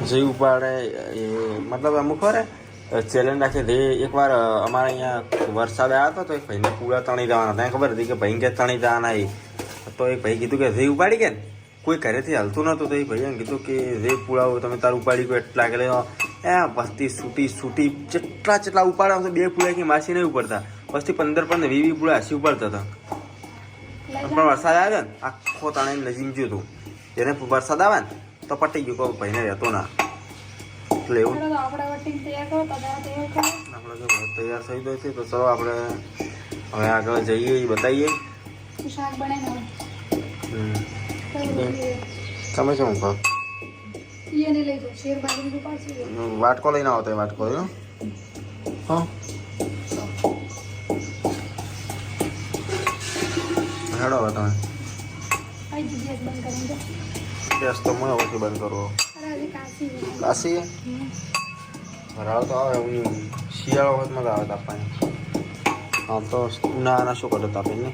જે ઉપાડે એ મતલબ અમુક વાર ચેલેન્જ રાખે તે એકવાર અમારે અહીંયા વરસાદ આવ્યો હતો તો એક ભાઈને પૂળા તણી જવાના ત્યાં ખબર હતી કે ભાઈ કે તણી જવાના એ તો એક ભાઈ કીધું કે જે ઉપાડી ગયા ને કોઈ ઘરેથી હાલતું નહોતું તો એ ભાઈએ કીધું કે જે પૂળાઓ તમે તારું ઉપાડી ગયો એટલા કે વસ્તી છૂટી જેટલા ઉપાડ્યા તો 2 પૂળા કે માસી નહીં ઉપડતા વસ્તી 15 20 પૂળા હસી ઉપાડતા હતા પણ વરસાદ આવ્યો ને આખો તાણે નજીમ ગયું હતું એને વરસાદ આવે ને તો પટી ગયું કોઈ ભાઈને રહેતો ના એટલે એવું આપણે તૈયાર થઈ ગયો છે તો ચલો આપણે હવે આગળ જઈએ એ બતાવીએ તમે શું કહો વાટકો લઈને આવો તો વાટકો હા હેડો હવે તમે ગેસ તો મને ઓછી બંધ કરવો કાશી ભરાવ તો આવે એવું શિયાળો વખત મજા આવે તાપવાની આમ તો ઉનાળાના શું કરે તાપીને